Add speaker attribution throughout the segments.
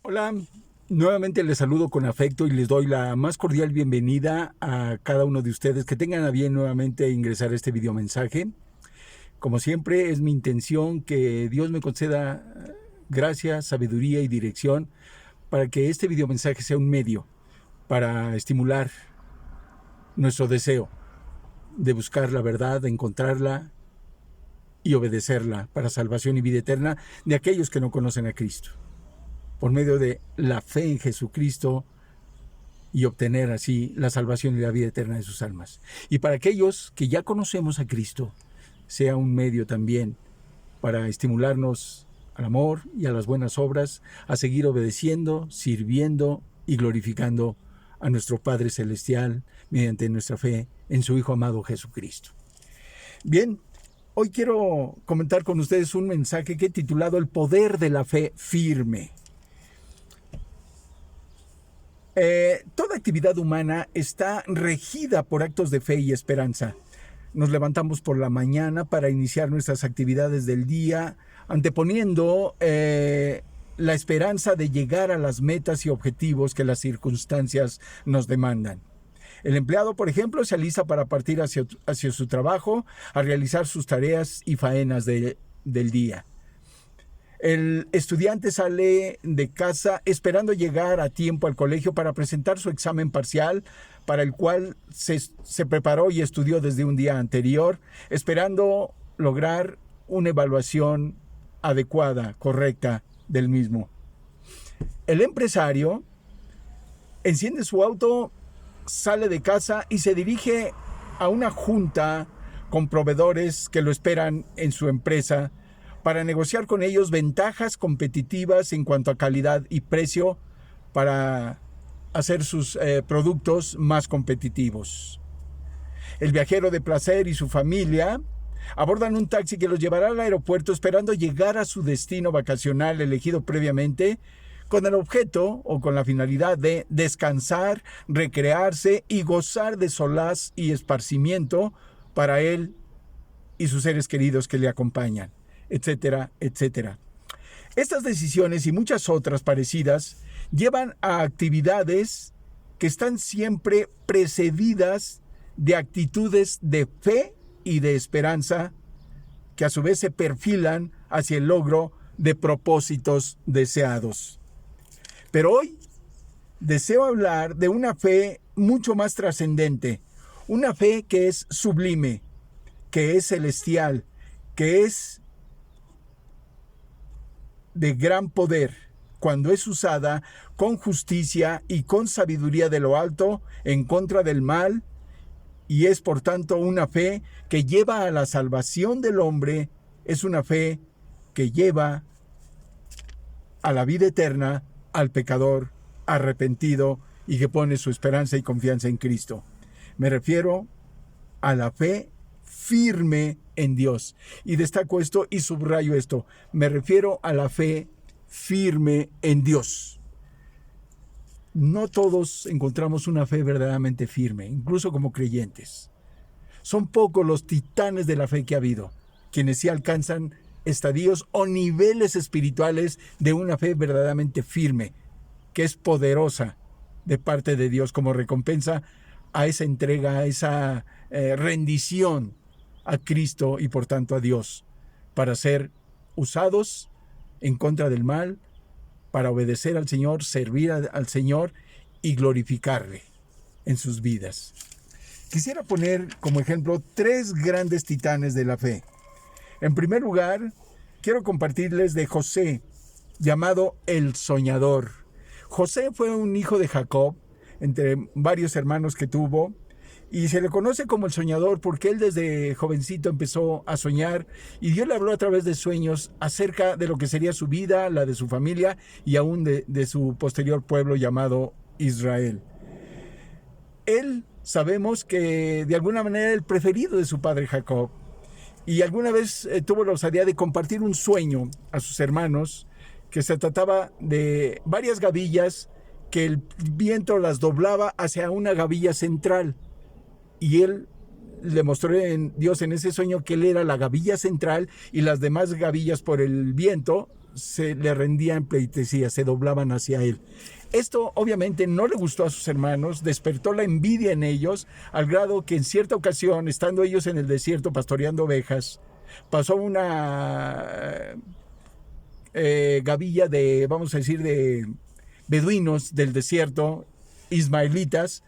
Speaker 1: Hola, nuevamente les saludo con afecto y les doy la más cordial bienvenida a cada uno de ustedes que tengan a bien nuevamente ingresar a este video mensaje. Como siempre, es mi intención que Dios me conceda gracia, sabiduría y dirección para que este video mensaje sea un medio para estimular nuestro deseo de buscar la verdad, de encontrarla y obedecerla para salvación y vida eterna de aquellos que no conocen a Cristo, por medio de la fe en Jesucristo, y obtener así la salvación y la vida eterna de sus almas. Y para aquellos que ya conocemos a Cristo, sea un medio también para estimularnos al amor y a las buenas obras, a seguir obedeciendo, sirviendo y glorificando a nuestro Padre Celestial mediante nuestra fe en su Hijo amado Jesucristo. Bien, hoy quiero comentar con ustedes un mensaje que he titulado El poder de la fe firme. Toda actividad humana está regida por actos de fe y esperanza. Nos levantamos por la mañana para iniciar nuestras actividades del día, anteponiendo la esperanza de llegar a las metas y objetivos que las circunstancias nos demandan. El empleado, por ejemplo, se alista para partir hacia su trabajo, a realizar sus tareas y faenas del día. El estudiante sale de casa esperando llegar a tiempo al colegio para presentar su examen parcial, para el cual se preparó y estudió desde un día anterior, esperando lograr una evaluación adecuada, correcta del mismo. El empresario enciende su auto, sale de casa y se dirige a una junta con proveedores que lo esperan en su empresa para negociar con ellos ventajas competitivas en cuanto a calidad y precio para hacer sus productos más competitivos. El viajero de placer y su familia abordan un taxi que los llevará al aeropuerto esperando llegar a su destino vacacional elegido previamente, con el objeto o con la finalidad de descansar, recrearse y gozar de solaz y esparcimiento para él y sus seres queridos que le acompañan, etcétera, etcétera. Estas decisiones y muchas otras parecidas llevan a actividades que están siempre precedidas de actitudes de fe y de esperanza que a su vez se perfilan hacia el logro de propósitos deseados. Pero hoy deseo hablar de una fe mucho más trascendente, una fe que es sublime, que es celestial, que es de gran poder cuando es usada con justicia y con sabiduría de lo alto en contra del mal, y es por tanto una fe que lleva a la salvación del hombre, es una fe que lleva a la vida eterna al pecador arrepentido y que pone su esperanza y confianza en Cristo. Me refiero a la fe firme en Dios. Y destaco esto y subrayo esto. Me refiero a la fe firme en Dios. No todos encontramos una fe verdaderamente firme, incluso como creyentes. Son pocos los titanes de la fe que ha habido, quienes sí alcanzan estadios o niveles espirituales de una fe verdaderamente firme, que es poderosa de parte de Dios como recompensa a esa entrega, a esa rendición a Cristo y por tanto a Dios, para ser usados en contra del mal, para obedecer al Señor, servir al Señor y glorificarle en sus vidas. Quisiera poner como ejemplo 3 grandes titanes de la fe. En primer lugar, quiero compartirles de José, llamado el soñador. José fue un hijo de Jacob, entre varios hermanos que tuvo, y se le conoce como el soñador porque él desde jovencito empezó a soñar y Dios le habló a través de sueños acerca de lo que sería su vida, la de su familia y aún de su posterior pueblo llamado Israel. Él sabemos que de alguna manera era el preferido de su padre Jacob y alguna vez tuvo la osadía de compartir un sueño a sus hermanos que se trataba de varias gavillas que el viento las doblaba hacia una gavilla central. Y él le mostró Dios en ese sueño que él era la gavilla central y las demás gavillas por el viento se le rendían pleitesía, se doblaban hacia él. Esto obviamente no le gustó a sus hermanos, despertó la envidia en ellos, al grado que en cierta ocasión, estando ellos en el desierto pastoreando ovejas, pasó una gavilla de, vamos a decir, de beduinos del desierto, ismaelitas,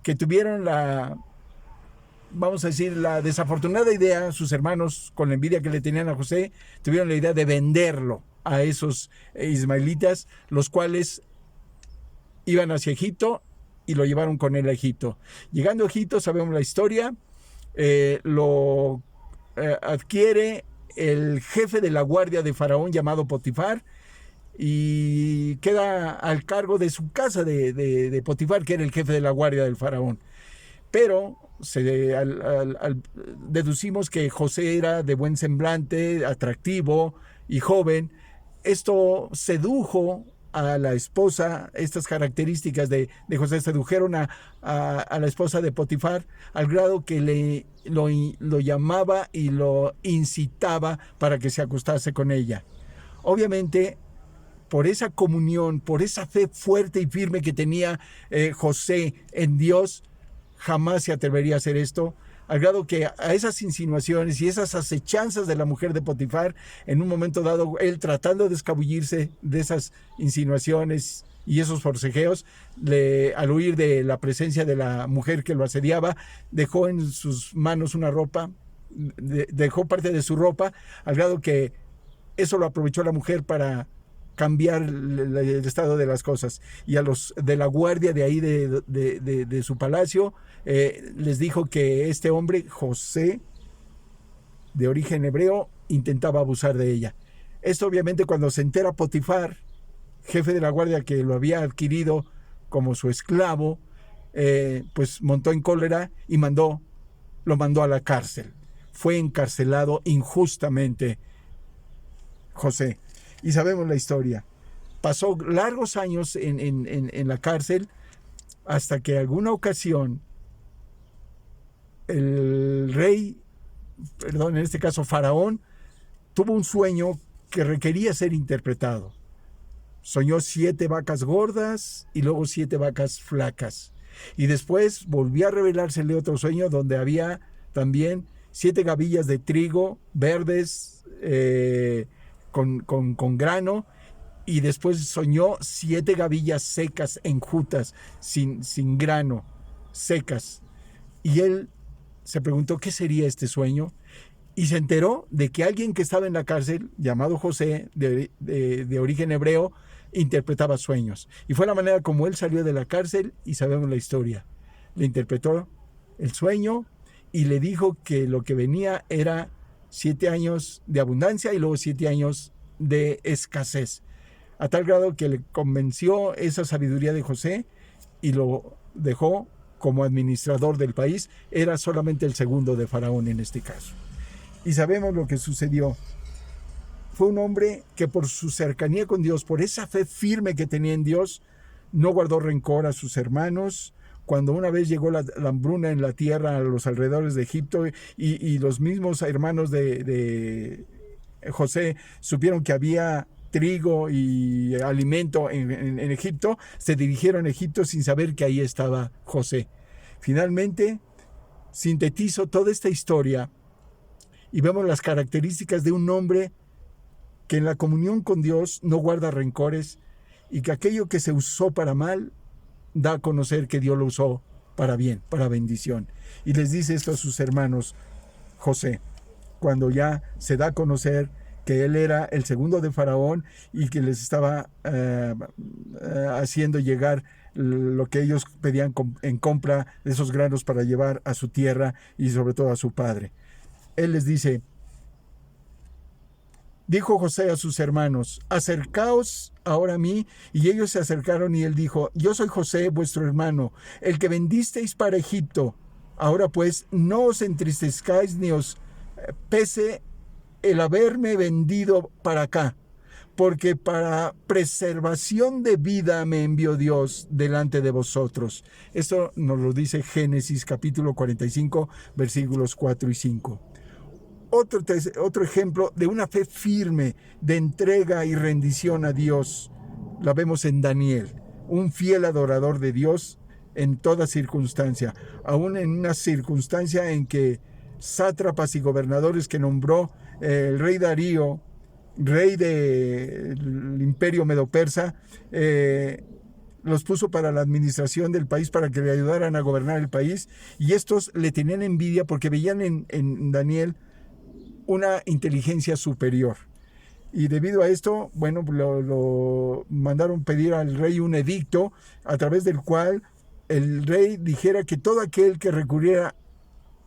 Speaker 1: que tuvieron vamos a decir, la desafortunada idea, sus hermanos, con la envidia que le tenían a José, tuvieron la idea de venderlo a esos ismaelitas, los cuales iban hacia Egipto y lo llevaron con él a Egipto. Llegando a Egipto, sabemos la historia, lo adquiere el jefe de la guardia de Faraón llamado Potifar y queda al cargo de su casa de Potifar, que era el jefe de la guardia del Faraón. Pero deducimos que José era de buen semblante, atractivo y joven. Esto sedujo a la esposa, estas características de José sedujeron a la esposa de Potifar, al grado que lo llamaba y lo incitaba para que se acostase con ella. Obviamente, por esa comunión, por esa fe fuerte y firme que tenía José en Dios, jamás se atrevería a hacer esto, al grado que a esas insinuaciones y esas acechanzas de la mujer de Potifar, en un momento dado, él tratando de escabullirse de esas insinuaciones y esos forcejeos, al huir de la presencia de la mujer que lo asediaba, dejó en sus manos una ropa, dejó parte de su ropa, al grado que eso lo aprovechó la mujer para cambiar el estado de las cosas, y a los de la guardia de ahí de su palacio les dijo que este hombre, José, de origen hebreo, intentaba abusar de ella. Esto obviamente cuando se entera Potifar, jefe de la guardia que lo había adquirido como su esclavo, pues montó en cólera y lo mandó a la cárcel. Fue encarcelado injustamente José. Y sabemos la historia. Pasó largos años en la cárcel hasta que alguna ocasión el rey, en este caso Faraón, tuvo un sueño que requería ser interpretado. Soñó 7 vacas gordas y luego 7 vacas flacas. Y después volvió a revelársele otro sueño donde había también 7 gavillas de trigo verdes, con grano, y después soñó 7 gavillas secas, enjutas, sin grano, secas. Y él se preguntó qué sería este sueño, y se enteró de que alguien que estaba en la cárcel, llamado José, de origen hebreo, interpretaba sueños. Y fue la manera como él salió de la cárcel, y sabemos la historia. Le interpretó el sueño y le dijo que lo que venía era 7 años de abundancia y luego 7 años de escasez, a tal grado que le convenció esa sabiduría de José y lo dejó como administrador del país. Era solamente el segundo de Faraón en este caso. Y sabemos lo que sucedió. Fue un hombre que por su cercanía con Dios, por esa fe firme que tenía en Dios, no guardó rencor a sus hermanos. Cuando una vez llegó la hambruna en la tierra a los alrededores de Egipto y los mismos hermanos de José supieron que había trigo y alimento en Egipto, se dirigieron a Egipto sin saber que ahí estaba José. Finalmente, sintetizo toda esta historia y vemos las características de un hombre que en la comunión con Dios no guarda rencores y que aquello que se usó para mal, da a conocer que Dios lo usó para bien, para bendición. Y les dice esto a sus hermanos, José, cuando ya se da a conocer que él era el segundo de Faraón y que les estaba haciendo llegar lo que ellos pedían en compra de esos granos para llevar a su tierra y sobre todo a su padre. Él les dice, dijo José a sus hermanos, acercaos ahora a mí, y ellos se acercaron y él dijo, yo soy José, vuestro hermano, el que vendisteis para Egipto. Ahora pues, no os entristezcáis ni os pese el haberme vendido para acá, porque para preservación de vida me envió Dios delante de vosotros. Esto nos lo dice Génesis capítulo 45, versículos 4 y 5. otro ejemplo de una fe firme, de entrega y rendición a Dios. La vemos en Daniel, un fiel adorador de Dios en toda circunstancia, aún en una circunstancia en que sátrapas y gobernadores que nombró el rey Darío, rey del imperio medo-persa, los puso para la administración del país, para que le ayudaran a gobernar el país, y estos le tenían envidia porque veían en Daniel una inteligencia superior. Y debido a esto, bueno, lo mandaron pedir al rey un edicto a través del cual el rey dijera que todo aquel que recurriera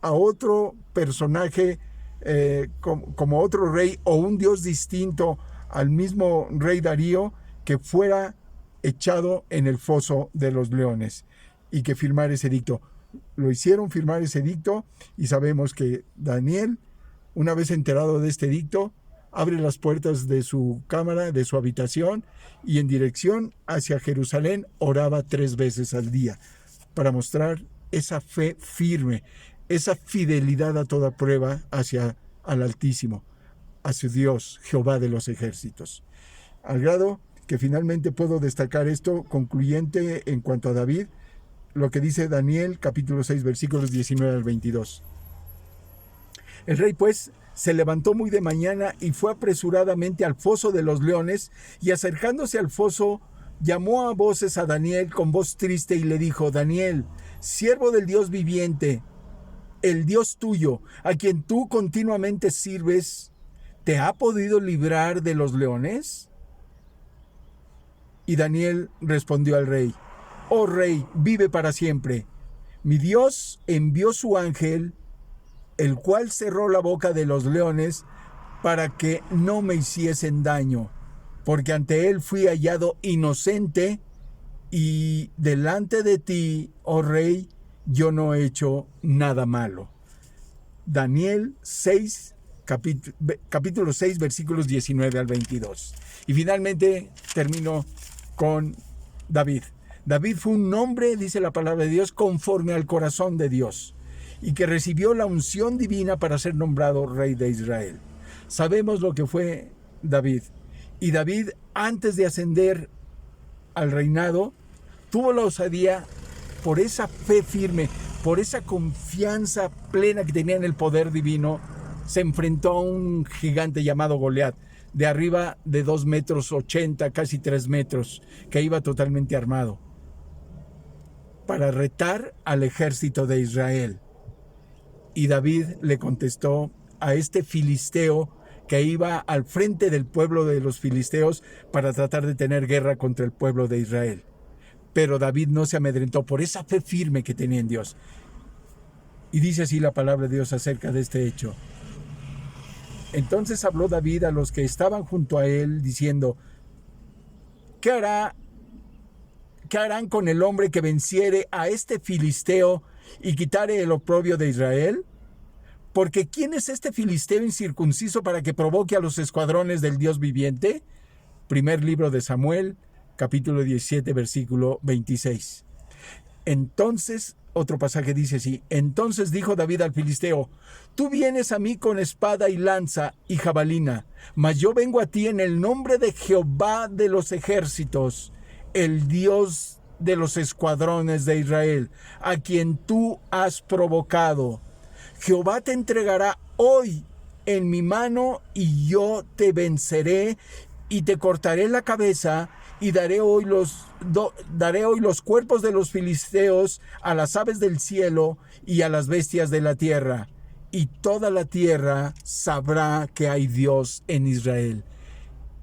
Speaker 1: a otro personaje como otro rey o un dios distinto al mismo rey Darío, que fuera echado en el foso de los leones, y que firmara ese edicto. Lo hicieron firmar ese edicto, y sabemos que Daniel, una vez enterado de este edicto, abre las puertas de su cámara, de su habitación, y en dirección hacia Jerusalén oraba 3 veces al día, para mostrar esa fe firme, esa fidelidad a toda prueba hacia al Altísimo, a su Dios, Jehová de los ejércitos. Al grado que finalmente puedo destacar esto concluyente en cuanto a David, lo que dice Daniel capítulo 6 versículos 19 al 22. El rey pues se levantó muy de mañana y fue apresuradamente al foso de los leones, y acercándose al foso llamó a voces a Daniel con voz triste y le dijo: Daniel, siervo del Dios viviente, el Dios tuyo, a quien tú continuamente sirves, ¿te ha podido librar de los leones? Y Daniel respondió al rey: Oh rey, vive para siempre. Mi Dios envió su ángel, el cual cerró la boca de los leones para que no me hiciesen daño, porque ante él fui hallado inocente, y delante de ti, oh rey, yo no he hecho nada malo. Daniel 6, capítulo 6, versículos 19 al 22. Y finalmente termino con David. David fue un hombre, dice la palabra de Dios, conforme al corazón de Dios, y que recibió la unción divina para ser nombrado rey de Israel. Sabemos lo que fue David. Y David, antes de ascender al reinado, tuvo la osadía, por esa fe firme, por esa confianza plena que tenía en el poder divino, se enfrentó a un gigante llamado Goliat, de arriba de 2 metros 80, casi 3 metros, que iba totalmente armado, para retar al ejército de Israel. Y David le contestó a este filisteo que iba al frente del pueblo de los filisteos para tratar de tener guerra contra el pueblo de Israel. Pero David no se amedrentó por esa fe firme que tenía en Dios. Y dice así la palabra de Dios acerca de este hecho. Entonces habló David a los que estaban junto a él, diciendo: ¿Qué harán con el hombre que venciere a este filisteo y quitare el oprobio de Israel? Porque ¿quién es este filisteo incircunciso para que provoque a los escuadrones del Dios viviente? Primer libro de Samuel, capítulo 17, versículo 26. Entonces, otro pasaje dice así: Entonces dijo David al filisteo: Tú vienes a mí con espada y lanza y jabalina, mas yo vengo a ti en el nombre de Jehová de los ejércitos, el Dios de los escuadrones de Israel, a quien tú has provocado. Jehová te entregará hoy en mi mano, y yo te venceré, y te cortaré la cabeza, y daré hoy los cuerpos de los filisteos a las aves del cielo y a las bestias de la tierra, y toda la tierra sabrá que hay Dios en Israel.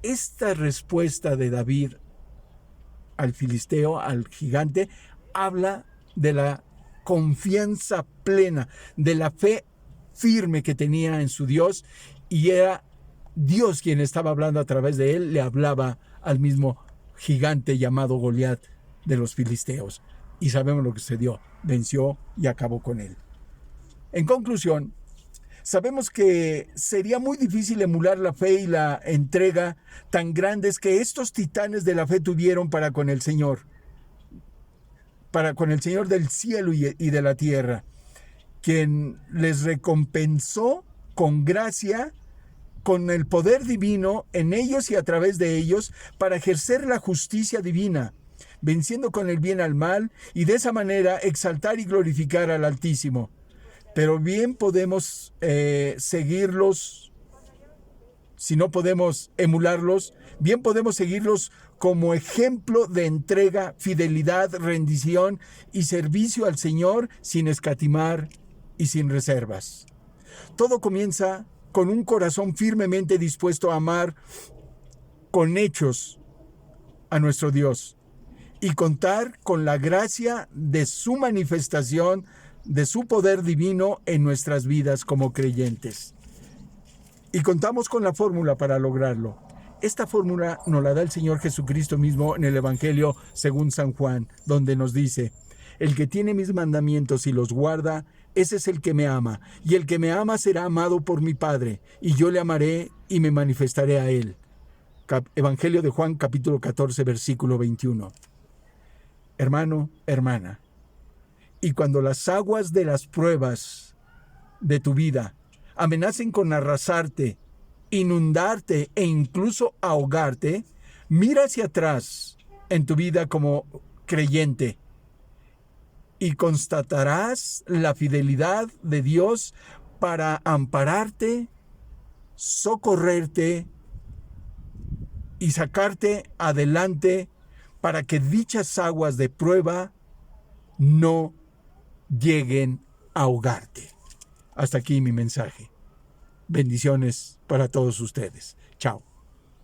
Speaker 1: Esta respuesta de David al filisteo, al gigante, habla de la confianza plena, de la fe firme que tenía en su Dios, y era Dios quien estaba hablando a través de él, le hablaba al mismo gigante llamado Goliat de los filisteos. Y sabemos lo que sucedió: venció y acabó con él. En conclusión, sabemos que sería muy difícil emular la fe y la entrega tan grandes que estos titanes de la fe tuvieron para con el Señor del cielo y de la tierra, quien les recompensó con gracia, con el poder divino en ellos y a través de ellos para ejercer la justicia divina, venciendo con el bien al mal y de esa manera exaltar y glorificar al Altísimo. Pero bien podemos seguirlos, si no podemos emularlos, bien podemos seguirlos como ejemplo de entrega, fidelidad, rendición y servicio al Señor sin escatimar y sin reservas. Todo comienza con un corazón firmemente dispuesto a amar con hechos a nuestro Dios y contar con la gracia de su manifestación, de su poder divino en nuestras vidas como creyentes. Y contamos con la fórmula para lograrlo. Esta fórmula nos la da el Señor Jesucristo mismo en el Evangelio según San Juan, donde nos dice: el que tiene mis mandamientos y los guarda, ese es el que me ama, y el que me ama será amado por mi Padre, y yo le amaré y me manifestaré a él. Evangelio de Juan, capítulo 14, versículo 21. Hermano, hermana, y cuando las aguas de las pruebas de tu vida amenacen con arrasarte, inundarte e incluso ahogarte, mira hacia atrás en tu vida como creyente y constatarás la fidelidad de Dios para ampararte, socorrerte y sacarte adelante para que dichas aguas de prueba no lleguen a ahogarte. Hasta aquí mi mensaje. Bendiciones para todos ustedes. Chao.